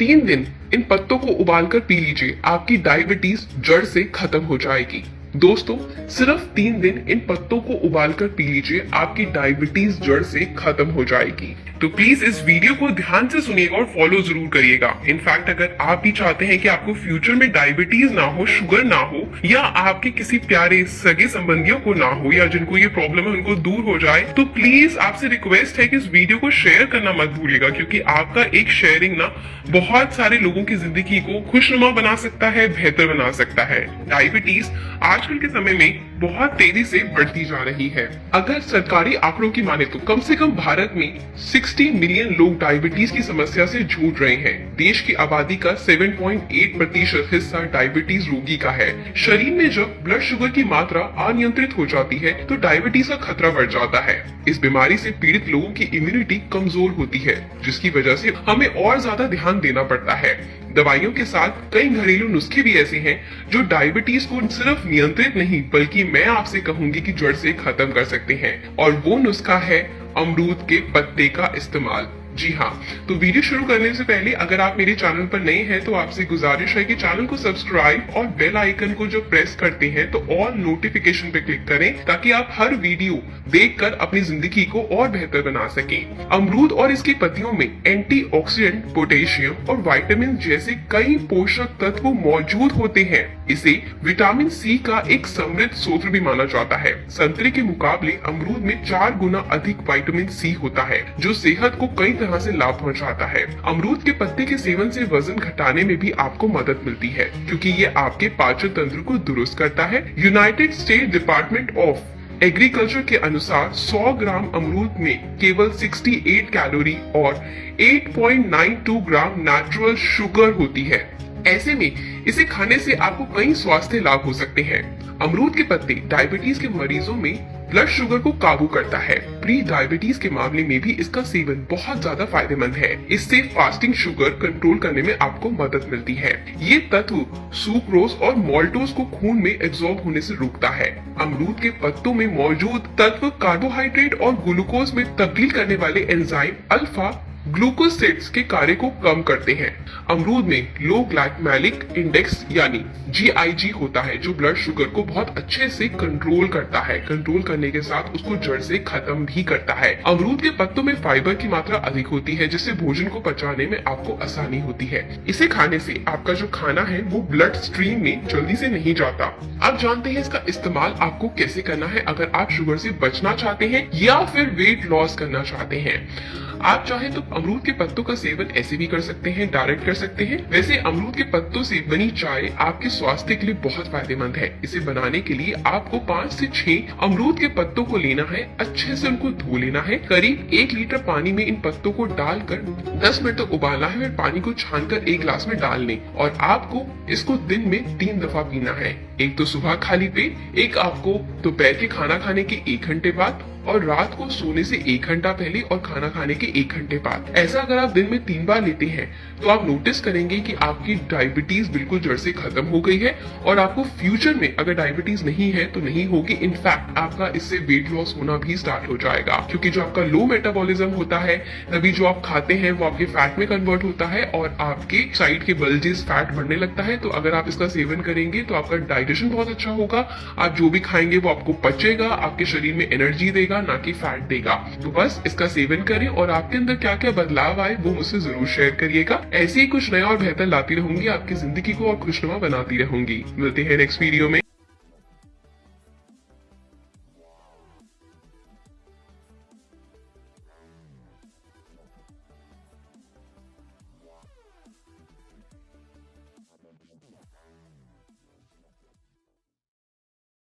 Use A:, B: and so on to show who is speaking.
A: 3 दिन इन पत्तों को उबालकर पी लीजिए, आपकी डायबिटीज जड़ से खत्म हो जाएगी। दोस्तों, सिर्फ 3 दिन इन पत्तों को उबालकर पी लीजिए, आपकी डायबिटीज जड़ से खत्म हो जाएगी। तो प्लीज इस वीडियो को ध्यान से सुनिएगा और फॉलो जरूर करिएगा। इनफैक्ट अगर आप भी चाहते हैं कि आपको फ्यूचर में डायबिटीज ना हो, शुगर ना हो, या आपके किसी प्यारे सगे संबंधियों को ना हो, या जिनको ये प्रॉब्लम है उनको दूर हो जाए, तो प्लीज आपसे रिक्वेस्ट है कि इस वीडियो को शेयर करना मत भूलिएगा, क्योंकि आपका एक शेयरिंग ना बहुत सारे लोगों की जिंदगी को खुशनुमा बना सकता है, बेहतर बना सकता है। डायबिटीज आजकल के समय में बहुत तेजी से बढ़ती जा रही है। अगर सरकारी आंकड़ों की माने तो कम से कम भारत में 60 मिलियन लोग डायबिटीज की समस्या से जूझ रहे हैं। देश की आबादी का 7.8% हिस्सा डायबिटीज रोगी का है। शरीर में जब ब्लड शुगर की मात्रा अनियंत्रित हो जाती है तो डायबिटीज का खतरा बढ़ जाता है। इस बीमारी से पीड़ित लोगों की इम्यूनिटी कमजोर होती है, जिसकी वजह से हमें और ज्यादा ध्यान देना पड़ता है। दवाइयों के साथ कई घरेलू नुस्खे भी ऐसे हैं जो डायबिटीज को सिर्फ नियंत्रित नहीं बल्कि मैं आपसे कहूंगी कि जड़ से खत्म कर सकते हैं, और वो नुस्खा है अमरूद के पत्ते का इस्तेमाल। जी हाँ, तो वीडियो शुरू करने से पहले अगर आप मेरे चैनल पर नए हैं तो आपसे गुजारिश है कि चैनल को सब्सक्राइब और बेल आइकन को जो प्रेस करते हैं तो ऑल नोटिफिकेशन पे क्लिक करें, ताकि आप हर वीडियो देखकर अपनी जिंदगी को और बेहतर बना सकें। अमरूद और इसकी पत्तियों में एंटीऑक्सीडेंट, पोटेशियम और विटामिन जैसे कई पोषक तत्व मौजूद होते हैं। इसे विटामिन सी का एक समृद्ध स्रोत भी माना जाता है। संतरे के मुकाबले अमरूद में 4 गुना अधिक विटामिन सी होता है, जो सेहत को कई तरह से लाभ पहुंचाता है। अमरूद के पत्ते के सेवन से वजन घटाने में भी आपको मदद मिलती है, क्योंकि ये आपके पाचन तंत्र को दुरुस्त करता है। United state department of agriculture के अनुसार 100 ग्राम अमरूद में केवल 68 कैलोरी और 8.92 ग्राम नेचुरल शुगर होती है। ऐसे में इसे खाने से आपको कई स्वास्थ्य लाभ हो सकते हैं। अमरूद के पत्ते डायबिटीज के मरीजों में ब्लड शुगर को काबू करता है। प्री डायबिटीज के मामले में भी इसका सेवन बहुत ज्यादा फायदेमंद है। इससे फास्टिंग शुगर कंट्रोल करने में आपको मदद मिलती है। ये तत्व सुक्रोज और मोल्टोज को खून में एब्जॉर्ब होने से रोकता है। अमरूद के पत्तों में मौजूद तत्व कार्बोहाइड्रेट और ग्लूकोज में तब्दील करने वाले एंजाइम अल्फा ग्लूकोसिड्स के कार्य को कम करते हैं। अमरूद में लो ग्लाइकेमिक इंडेक्स यानी GIG होता है, जो ब्लड शुगर को बहुत अच्छे से कंट्रोल करता है। कंट्रोल करने के साथ उसको जड़ से खत्म भी करता है। अमरूद के पत्तों में फाइबर की मात्रा अधिक होती है, जिससे भोजन को पचाने में आपको आसानी होती है। इसे खाने से आपका जो खाना है वो ब्लड स्ट्रीम में जल्दी से नहीं जाता। आप जानते हैं इसका इस्तेमाल आपको कैसे करना है अगर आप शुगर से बचना चाहते हैं या फिर वेट लॉस करना चाहते हैं। आप चाहे तो अमरूद के पत्तों का सेवन ऐसे भी कर सकते हैं, डायरेक्ट कर सकते हैं। वैसे अमरूद के पत्तों से बनी चाय आपके स्वास्थ्य के लिए बहुत फायदेमंद है। इसे बनाने के लिए आपको 5 से 6 अमरूद के पत्तों को लेना है, अच्छे से उनको धो लेना है। करीब 1 लीटर पानी में इन पत्तों को डालकर 10 मिनट तक उबालना है। फिर पानी को छानकर 1 गिलास में डाल लें, और आपको इसको दिन में 3 दफा पीना है। एक तो सुबह खाली पेट, एक आपको दोपहर के खाना खाने के 1 घंटे बाद, और रात को सोने से 1 घंटा पहले और खाना खाने के 1 घंटे बाद। ऐसा अगर आप दिन में 3 बार लेते हैं तो आप नोटिस करेंगे कि आपकी डायबिटीज बिल्कुल जड़ से खत्म हो गई है, और आपको फ्यूचर में अगर डायबिटीज नहीं है तो नहीं होगी। इनफैक्ट आपका इससे वेट लॉस होना भी स्टार्ट हो जाएगा, क्योंकि जो आपका लो मेटाबॉलिज्म होता है, तभी जो आप खाते हैं वो आपके फैट में कन्वर्ट होता है और आपके साइड के बल्जेस फैट बढ़ने लगता है। तो अगर आप इसका सेवन करेंगे तो आपका डाइजेशन बहुत अच्छा होगा। आप जो भी खाएंगे वो आपको पचेगा, आपके शरीर में एनर्जी देगा, ना कि फैट देगा। तो बस इसका सेवन करें, और आपके अंदर क्या क्या बदलाव आए वो मुझसे जरूर शेयर करिएगा। ऐसे ही कुछ नया और बेहतर लाती रहूंगी, आपकी जिंदगी को और खुशनुमा बनाती रहूंगी। मिलते हैं नेक्स्ट वीडियो में।